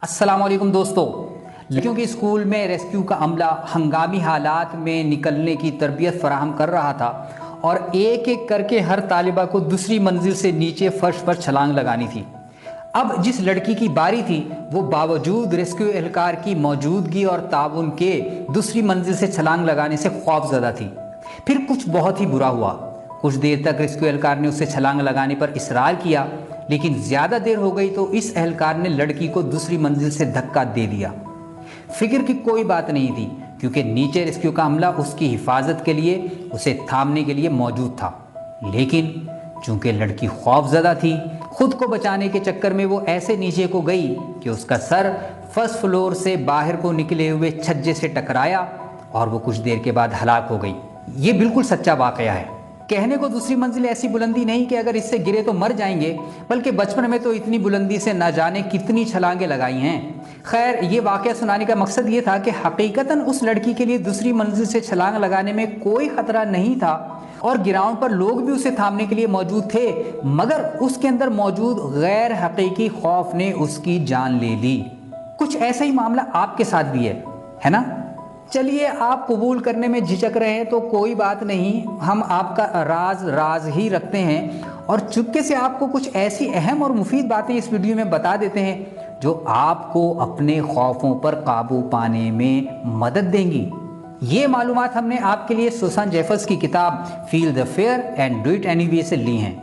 अस्सलाम वालेकुम दोस्तों। लड़कियों के स्कूल में रेस्क्यू का अमला हंगामी हालात में निकलने की तरबियत फराहम कर रहा था और एक एक करके हर तालिबा को दूसरी मंजिल से नीचे फर्श पर छलांग लगानी थी। अब जिस लड़की की बारी थी वो बावजूद रेस्क्यू एहलकार की मौजूदगी और ताउन के दूसरी मंजिल से छलांग लगाने से खौफजदा थी। फिर कुछ बहुत ही बुरा हुआ। कुछ देर तक रेस्क्यू एहलकार ने उससे छलांग लगाने पर इसरार किया, लेकिन ज़्यादा देर हो गई तो इस एहलकार ने लड़की को दूसरी मंजिल से धक्का दे दिया। फिक्र की कोई बात नहीं थी क्योंकि नीचे रेस्क्यू का अमला उसकी हिफाजत के लिए, उसे थामने के लिए मौजूद था। लेकिन चूंकि लड़की खौफजदा थी, खुद को बचाने के चक्कर में वो ऐसे नीचे को गई कि उसका सर फर्स्ट फ्लोर से बाहर को निकले हुए छज्जे से टकराया और वो कुछ देर के बाद हलाक हो गई। ये बिल्कुल सच्चा वाकया है। कहने को दूसरी मंजिल ऐसी बुलंदी नहीं कि अगर इससे गिरे तो मर जाएंगे, बल्कि बचपन में तो इतनी बुलंदी से न जाने कितनी छलांगे लगाई हैं। खैर, ये वाकया सुनाने का मकसद ये था कि हकीकतन उस लड़की के लिए दूसरी मंजिल से छलांग लगाने में कोई खतरा नहीं था और ग्राउंड पर लोग भी उसे थामने के लिए मौजूद थे, मगर उसके अंदर मौजूद गैर हकीकी खौफ ने उसकी जान ले ली। कुछ ऐसा ही मामला आपके साथ भी है ना? चलिए, आप कबूल करने में झिझक रहे हैं तो कोई बात नहीं, हम आपका राज ही रखते हैं और चुपके से आपको कुछ ऐसी अहम और मुफीद बातें इस वीडियो में बता देते हैं जो आपको अपने खौफों पर काबू पाने में मदद देंगी। ये मालूमात हमने आपके लिए सुसान जेफर्स की किताब feel the fair and do it anyway से ली हैं।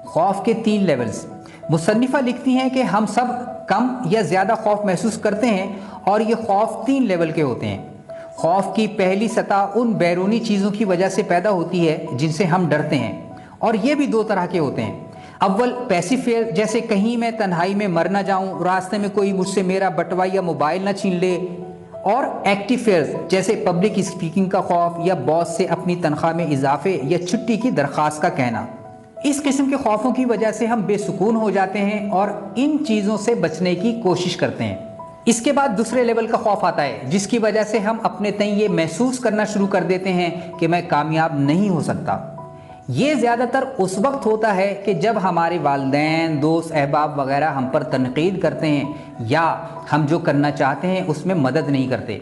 खौफ के 3 लेवल्स। मुसन्निफा लिखती हैं कि हम सब कम या ज़्यादा खौफ महसूस करते हैं और ये खौफ 3 लेवल के होते हैं। खौफ की पहली सतह उन बैरूनी चीज़ों की वजह से पैदा होती है जिनसे हम डरते हैं, और ये भी 2 तरह के होते हैं। अव्वल पैसिव फियर, जैसे कहीं मैं तन्हाई में मर ना जाऊं, रास्ते में कोई मुझसे मेरा बटवा या मोबाइल ना छीन ले। और एक्टिव फियर, जैसे पब्लिक स्पीकिंग का खौफ या बॉस से अपनी तनख्वाह में इजाफे या छुट्टी की दरख्वास्त का कहना। इस किस्म के खौफों की वजह से हम बेसुकून हो जाते हैं और इन चीज़ों से बचने की कोशिश करते हैं। इसके बाद दूसरे लेवल का खौफ आता है जिसकी वजह से हम अपने तय ये महसूस करना शुरू कर देते हैं कि मैं कामयाब नहीं हो सकता। ये ज़्यादातर उस वक्त होता है कि जब हमारे वालिदैन, दोस्त, अहबाब वगैरह हम पर तनकीद करते हैं या हम जो करना चाहते हैं उसमें मदद नहीं करते।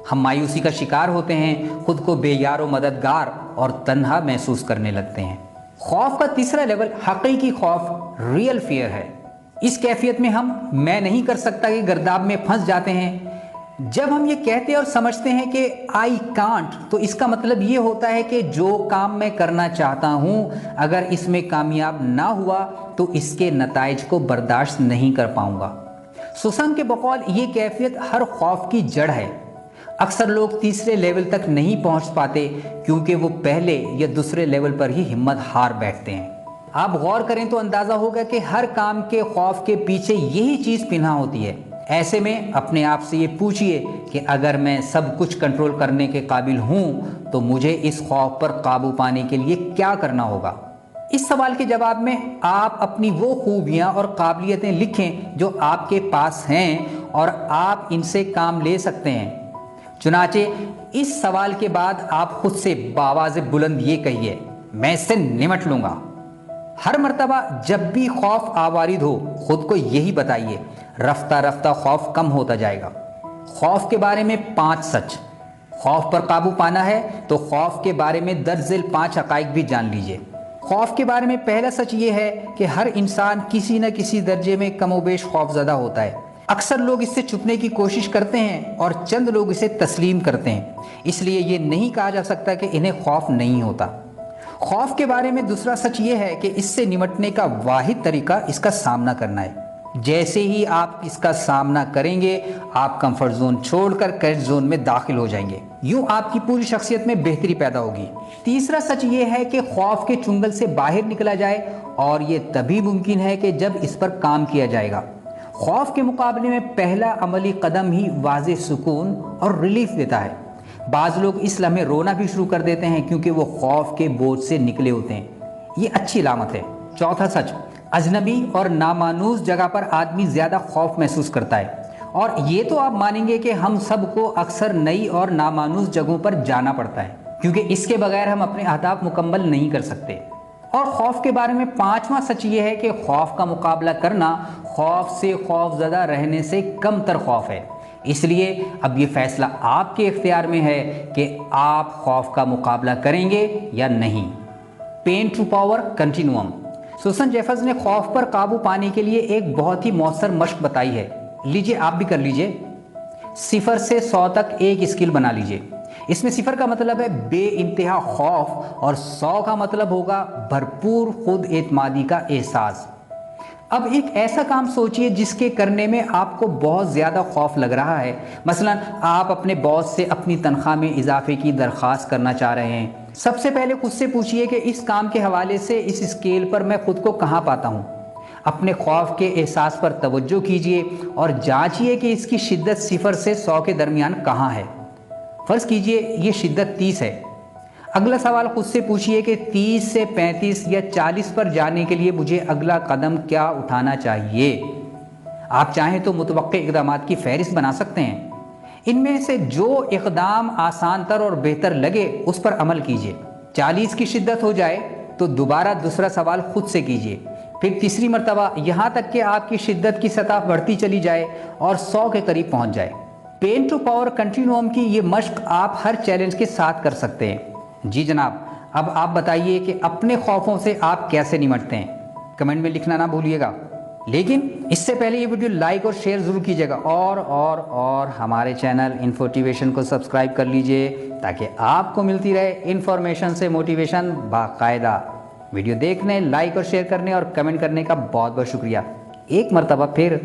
हम मायूसी का शिकार होते हैं, खुद को बेयार व मददगार और तन्हा महसूस करने लगते हैं। खौफ का तीसरा लेवल हकीकी खौफ, रियल फियर है। इस कैफियत में हम मैं नहीं कर सकता कि गर्दाब में फंस जाते हैं। जब हम ये कहते और समझते हैं कि आई कांट, तो इसका मतलब ये होता है कि जो काम मैं करना चाहता हूँ अगर इसमें कामयाब ना हुआ तो इसके नताइज को बर्दाश्त नहीं कर पाऊंगा। सुसान के बकौल ये कैफियत हर खौफ की जड़ है। अक्सर लोग तीसरे लेवल तक नहीं पहुँच पाते क्योंकि वो पहले या दूसरे लेवल पर ही हिम्मत हार बैठते हैं। आप गौर करें तो अंदाज़ा होगा कि हर काम के खौफ के पीछे यही चीज़ पिन्हा होती है। ऐसे में अपने आप से ये पूछिए कि अगर मैं सब कुछ कंट्रोल करने के काबिल हूँ तो मुझे इस खौफ पर काबू पाने के लिए क्या करना होगा। इस सवाल के जवाब में आप अपनी वो खूबियाँ और काबिलियतें लिखें जो आपके पास हैं और आप इनसे काम ले सकते हैं। चुनाचे इस सवाल के बाद आप खुद से बावाज़ बुलंद ये कहिए, मैं इससे निमट लूँगा। हर मर्तबा जब भी खौफ आवारिद हो खुद को यही बताइए, रफ्ता रफ्ता खौफ कम होता जाएगा। खौफ के बारे में 5 सच। खौफ पर काबू पाना है तो खौफ के बारे में दर्जिल 5 हक़ाइक़ भी जान लीजिए। खौफ के बारे में पहला सच ये है कि हर इंसान किसी न किसी दर्जे में कमोबेश खौफज़दा होता है। अक्सर लोग इससे छुपने की कोशिश करते हैं और चंद लोग इसे तस्लीम करते हैं, इसलिए ये नहीं कहा जा सकता कि इन्हें खौफ नहीं होता। खौफ के बारे में दूसरा सच ये है कि इससे निमटने का वाहिद तरीका इसका सामना करना है। जैसे ही आप इसका सामना करेंगे आप कंफर्ट जोन छोड़कर कैट जोन में दाखिल हो जाएंगे। यूं आपकी पूरी शख्सियत में बेहतरी पैदा होगी। तीसरा सच ये है कि खौफ के चुंगल से बाहर निकला जाए और ये तभी मुमकिन है कि जब इस पर काम किया जाएगा। खौफ के मुकाबले में पहला अमली कदम ही वाज़ेह सुकून और रिलीफ देता है। बाज़ लोग इस लम्हे रोना भी शुरू कर देते हैं क्योंकि वो खौफ के बोझ से निकले होते हैं। ये अच्छी लामत है। चौथा सच, अजनबी और नामानूस जगह पर आदमी ज़्यादा खौफ महसूस करता है, और ये तो आप मानेंगे कि हम सबको अक्सर नई और नामानूस जगहों पर जाना पड़ता है क्योंकि इसके बगैर हम अपने अहदाफ मुकम्मल नहीं कर सकते। اور خوف کے بارے میں 5واں سچ یہ ہے کہ خوف کا مقابلہ کرنا خوف سے خوف زدہ رہنے سے کم تر خوف ہے۔ اس لیے اب یہ فیصلہ آپ کے اختیار میں ہے کہ آپ خوف کا مقابلہ کریں گے یا نہیں۔ Pain to power continuum. Susan Jeffers نے خوف پر قابو پانے کے لیے ایک بہت ہی مؤثر مشق بتائی ہے، لیجئے آپ بھی کر لیجئے۔ 0 سے 100 تک ایک اسکیل بنا لیجئے۔ اس میں 0 کا مطلب ہے بے انتہا خوف اور 100 کا مطلب ہوگا بھرپور خود اعتمادی کا احساس۔ اب ایک ایسا کام سوچئے جس کے کرنے میں آپ کو بہت زیادہ خوف لگ رہا ہے۔ مثلا آپ اپنے باس سے اپنی تنخواہ میں اضافے کی درخواست کرنا چاہ رہے ہیں۔ سب سے پہلے خود سے پوچھئے کہ اس کام کے حوالے سے اس اسکیل پر میں خود کو کہاں پاتا ہوں۔ اپنے خوف کے احساس پر توجہ کیجئے اور جانچئے کہ اس کی شدت 0 سے 100 کے درمیان کہاں ہے۔ فرض کیجئے یہ شدت 30 ہے۔ اگلا سوال خود سے پوچھئے کہ 30 سے 35 یا 40 پر جانے کے لیے مجھے اگلا قدم کیا اٹھانا چاہیے۔ آپ چاہیں تو متوقع اقدامات کی فہرست بنا سکتے ہیں۔ ان میں سے جو اقدام آسان تر اور بہتر لگے اس پر عمل کیجئے۔ 40 کی شدت ہو جائے تو دوبارہ دوسرا سوال خود سے کیجئے، پھر تیسری مرتبہ، یہاں تک کہ آپ کی شدت کی سطح بڑھتی چلی جائے اور 100 کے قریب پہنچ جائے۔ پین ٹو پاور کنٹینیوم کی یہ مشق آپ ہر چیلنج کے ساتھ کر سکتے ہیں۔ جی جناب، اب آپ بتائیے کہ اپنے خوفوں سے آپ کیسے نمٹتے ہیں؟ کمنٹ میں لکھنا نہ بھولیے گا۔ لیکن اس سے پہلے یہ ویڈیو لائک اور شیئر ضرور کیجیے گا، اور ہمارے چینل انفوٹیویشن کو سبسکرائب کر لیجئے تاکہ آپ کو ملتی رہے انفارمیشن سے موٹیویشن باقاعدہ۔ ویڈیو دیکھنے، لائک اور شیئر کرنے اور کمنٹ کرنے کا بہت بہت شکریہ۔ ایک مرتبہ پھر